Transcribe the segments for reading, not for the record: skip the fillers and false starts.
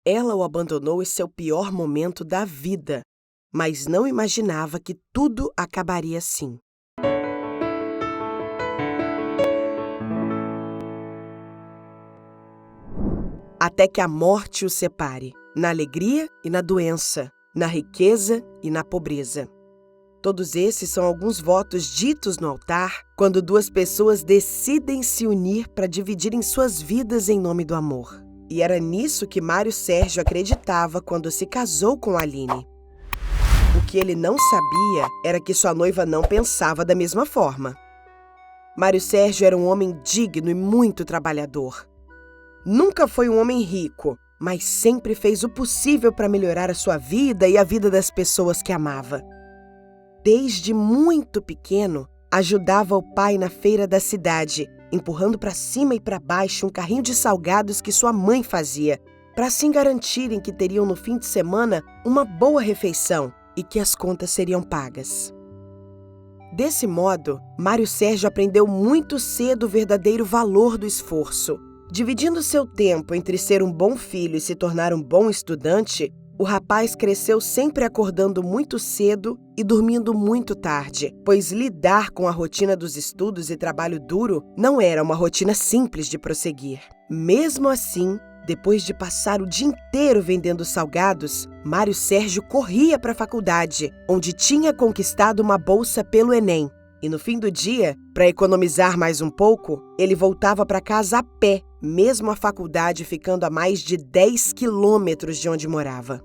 Ela o abandonou em seu pior momento da vida, mas não imaginava que tudo acabaria assim. Até que a morte o separe, na alegria e na doença, na riqueza e na pobreza. Todos esses são alguns votos ditos no altar quando duas pessoas decidem se unir para dividirem suas vidas em nome do amor. E era nisso que Mário Sérgio acreditava quando se casou com Aline. O que ele não sabia era que sua noiva não pensava da mesma forma. Mário Sérgio era um homem digno e muito trabalhador. Nunca foi um homem rico, mas sempre fez o possível para melhorar a sua vida e a vida das pessoas que amava. Desde muito pequeno, ajudava o pai na feira da cidade, empurrando para cima e para baixo um carrinho de salgados que sua mãe fazia, para assim garantirem que teriam no fim de semana uma boa refeição e que as contas seriam pagas. Desse modo, Mário Sérgio aprendeu muito cedo o verdadeiro valor do esforço. Dividindo seu tempo entre ser um bom filho e se tornar um bom estudante, o rapaz cresceu sempre acordando muito cedo e dormindo muito tarde, pois lidar com a rotina dos estudos e trabalho duro não era uma rotina simples de prosseguir. Mesmo assim, depois de passar o dia inteiro vendendo salgados, Mário Sérgio corria para a faculdade, onde tinha conquistado uma bolsa pelo Enem. E no fim do dia, para economizar mais um pouco, ele voltava para casa a pé, mesmo a faculdade ficando a mais de 10 quilômetros de onde morava.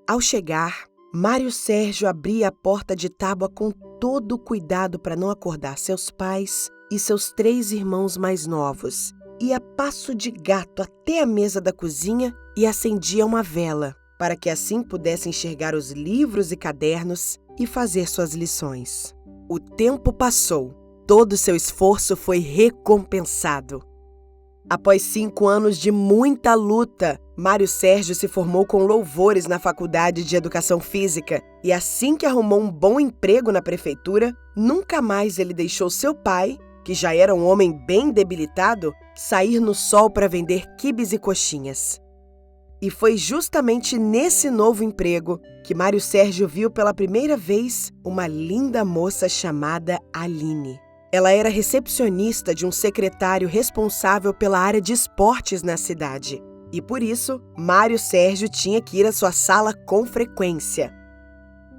Ao chegar, Mário Sérgio abria a porta de tábua com todo o cuidado para não acordar seus pais e seus 3 irmãos mais novos. Ia a passo de gato até a mesa da cozinha e acendia uma vela, para que assim pudesse enxergar os livros e cadernos e fazer suas lições. O tempo passou. Todo seu esforço foi recompensado. Após 5 anos de muita luta, Mário Sérgio se formou com louvores na Faculdade de Educação Física e assim que arrumou um bom emprego na prefeitura, nunca mais ele deixou seu pai, que já era um homem bem debilitado, sair no sol para vender quibes e coxinhas. E foi justamente nesse novo emprego que Mário Sérgio viu pela primeira vez uma linda moça chamada Aline. Ela era recepcionista de um secretário responsável pela área de esportes na cidade. E por isso, Mário Sérgio tinha que ir à sua sala com frequência.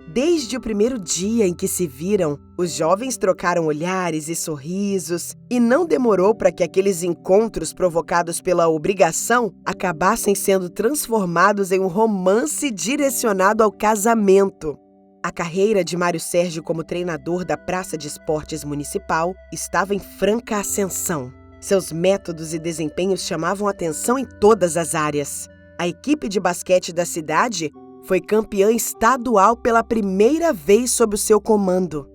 Desde o primeiro dia em que se viram, os jovens trocaram olhares e sorrisos, e não demorou para que aqueles encontros provocados pela obrigação acabassem sendo transformados em um romance direcionado ao casamento. A carreira de Mário Sérgio como treinador da Praça de Esportes Municipal estava em franca ascensão. Seus métodos e desempenhos chamavam atenção em todas as áreas. A equipe de basquete da cidade foi campeã estadual pela primeira vez sob o seu comando.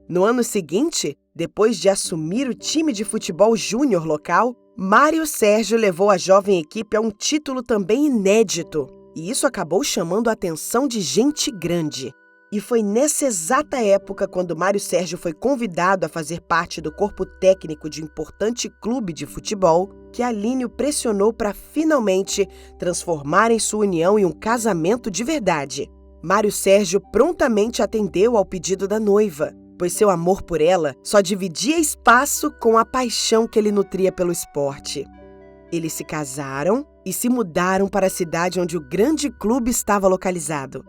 No ano seguinte, depois de assumir o time de futebol júnior local, Mário Sérgio levou a jovem equipe a um título também inédito. E isso acabou chamando a atenção de gente grande. E foi nessa exata época, quando Mário Sérgio foi convidado a fazer parte do corpo técnico de um importante clube de futebol, que Aline o pressionou para finalmente transformarem sua união em um casamento de verdade. Mário Sérgio prontamente atendeu ao pedido da noiva, pois seu amor por ela só dividia espaço com a paixão que ele nutria pelo esporte. Eles se casaram e se mudaram para a cidade onde o grande clube estava localizado.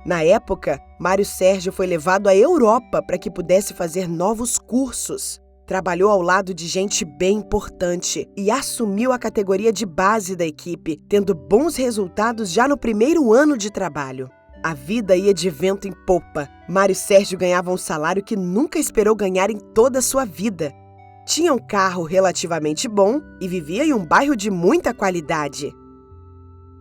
Na época, Mário Sérgio foi levado à Europa para que pudesse fazer novos cursos. Trabalhou ao lado de gente bem importante e assumiu a categoria de base da equipe, tendo bons resultados já no primeiro ano de trabalho. A vida ia de vento em popa. Mário Sérgio ganhava um salário que nunca esperou ganhar em toda a sua vida. Tinha um carro relativamente bom e vivia em um bairro de muita qualidade.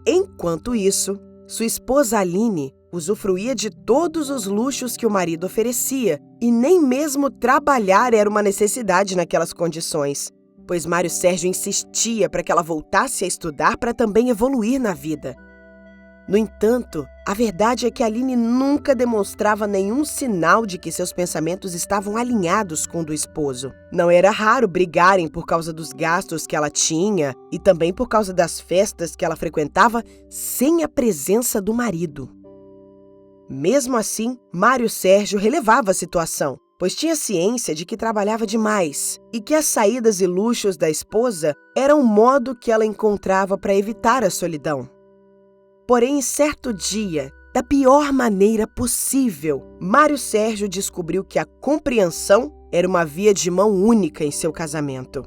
Enquanto isso, sua esposa Aline usufruía de todos os luxos que o marido oferecia e nem mesmo trabalhar era uma necessidade naquelas condições, pois Mário Sérgio insistia para que ela voltasse a estudar para também evoluir na vida. No entanto, a verdade é que Aline nunca demonstrava nenhum sinal de que seus pensamentos estavam alinhados com o do esposo. Não era raro brigarem por causa dos gastos que ela tinha e também por causa das festas que ela frequentava sem a presença do marido. Mesmo assim, Mário Sérgio relevava a situação, pois tinha ciência de que trabalhava demais e que as saídas e luxos da esposa eram um modo que ela encontrava para evitar a solidão. Porém, em certo dia, da pior maneira possível, Mário Sérgio descobriu que a compreensão era uma via de mão única em seu casamento.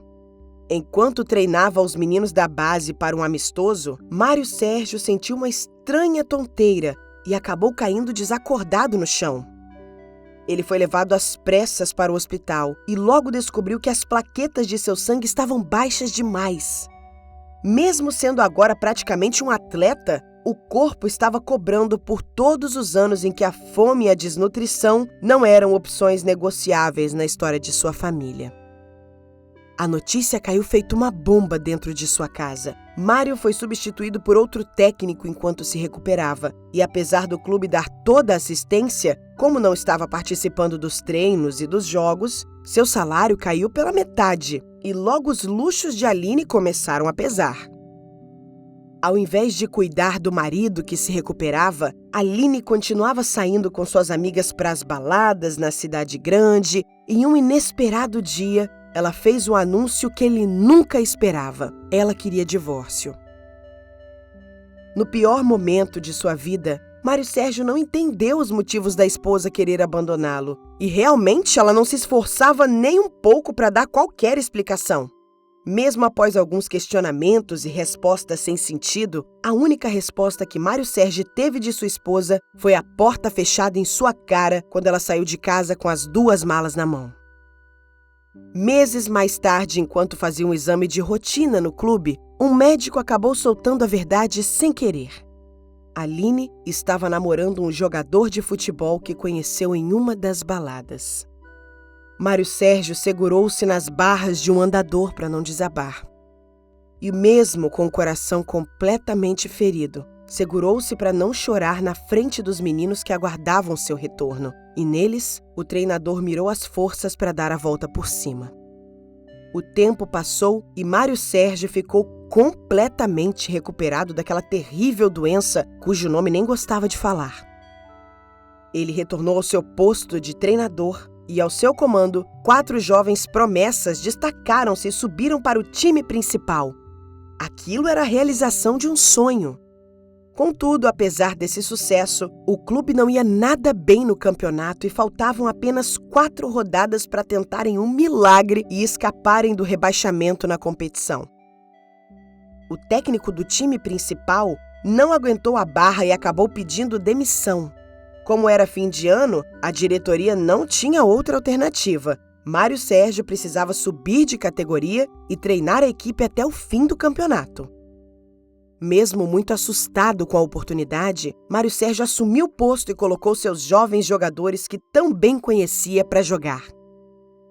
Enquanto treinava os meninos da base para um amistoso, Mário Sérgio sentiu uma estranha tonteira e acabou caindo desacordado no chão. Ele foi levado às pressas para o hospital e logo descobriu que as plaquetas de seu sangue estavam baixas demais. Mesmo sendo agora praticamente um atleta, o corpo estava cobrando por todos os anos em que a fome e a desnutrição não eram opções negociáveis na história de sua família. A notícia caiu feito uma bomba dentro de sua casa. Mário foi substituído por outro técnico enquanto se recuperava, e apesar do clube dar toda a assistência, como não estava participando dos treinos e dos jogos, seu salário caiu pela metade, e logo os luxos de Aline começaram a pesar. Ao invés de cuidar do marido que se recuperava, Aline continuava saindo com suas amigas para as baladas na cidade grande e em um inesperado dia, ela fez o anúncio que ele nunca esperava. Ela queria divórcio. No pior momento de sua vida, Mário Sérgio não entendeu os motivos da esposa querer abandoná-lo. E realmente ela não se esforçava nem um pouco para dar qualquer explicação. Mesmo após alguns questionamentos e respostas sem sentido, a única resposta que Mário Sérgio teve de sua esposa foi a porta fechada em sua cara quando ela saiu de casa com as 2 malas na mão. Meses mais tarde, enquanto fazia um exame de rotina no clube, um médico acabou soltando a verdade sem querer. Aline estava namorando um jogador de futebol que conheceu em uma das baladas. Mário Sérgio segurou-se nas barras de um andador para não desabar. E mesmo com o coração completamente ferido, segurou-se para não chorar na frente dos meninos que aguardavam seu retorno. E neles, o treinador mirou as forças para dar a volta por cima. O tempo passou e Mário Sérgio ficou completamente recuperado daquela terrível doença cujo nome nem gostava de falar. Ele retornou ao seu posto de treinador e, ao seu comando, 4 jovens promessas destacaram-se e subiram para o time principal. Aquilo era a realização de um sonho. Contudo, apesar desse sucesso, o clube não ia nada bem no campeonato e faltavam apenas 4 rodadas para tentarem um milagre e escaparem do rebaixamento na competição. O técnico do time principal não aguentou a barra e acabou pedindo demissão. Como era fim de ano, a diretoria não tinha outra alternativa. Mário Sérgio precisava subir de categoria e treinar a equipe até o fim do campeonato. Mesmo muito assustado com a oportunidade, Mário Sérgio assumiu o posto e colocou seus jovens jogadores que tão bem conhecia para jogar.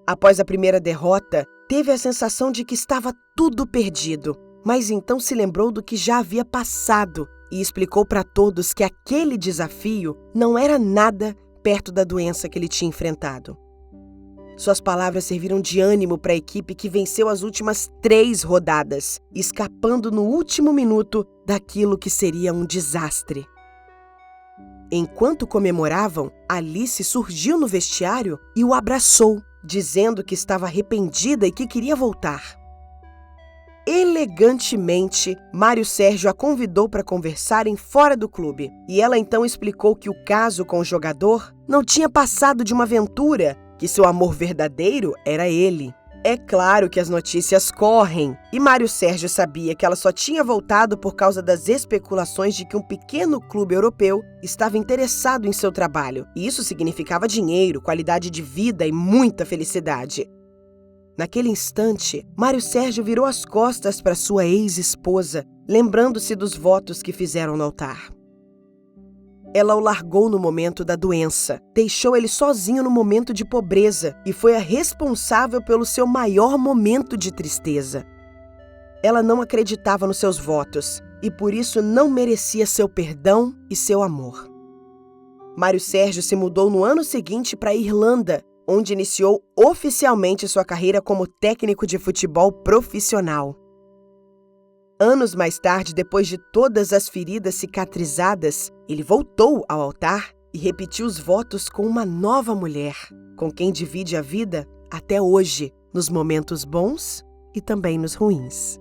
Após a primeira derrota, teve a sensação de que estava tudo perdido, mas então se lembrou do que já havia passado e explicou para todos que aquele desafio não era nada perto da doença que ele tinha enfrentado. Suas palavras serviram de ânimo para a equipe que venceu as últimas 3 rodadas, escapando no último minuto daquilo que seria um desastre. Enquanto comemoravam, Alice surgiu no vestiário e o abraçou, dizendo que estava arrependida e que queria voltar. Elegantemente, Mário Sérgio a convidou para conversarem fora do clube, e ela então explicou que o caso com o jogador não tinha passado de uma aventura, que seu amor verdadeiro era ele. É claro que as notícias correm, e Mário Sérgio sabia que ela só tinha voltado por causa das especulações de que um pequeno clube europeu estava interessado em seu trabalho, e isso significava dinheiro, qualidade de vida e muita felicidade. Naquele instante, Mário Sérgio virou as costas para sua ex-esposa, lembrando-se dos votos que fizeram no altar. Ela o largou no momento da doença, deixou ele sozinho no momento de pobreza e foi a responsável pelo seu maior momento de tristeza. Ela não acreditava nos seus votos, e por isso não merecia seu perdão e seu amor. Mário Sérgio se mudou no ano seguinte para a Irlanda, onde iniciou oficialmente sua carreira como técnico de futebol profissional. Anos mais tarde, depois de todas as feridas cicatrizadas, ele voltou ao altar e repetiu os votos com uma nova mulher, com quem divide a vida até hoje, nos momentos bons e também nos ruins.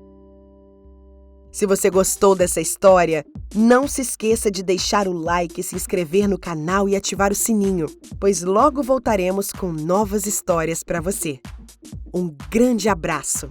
Se você gostou dessa história, não se esqueça de deixar o like, se inscrever no canal e ativar o sininho, pois logo voltaremos com novas histórias para você. Um grande abraço!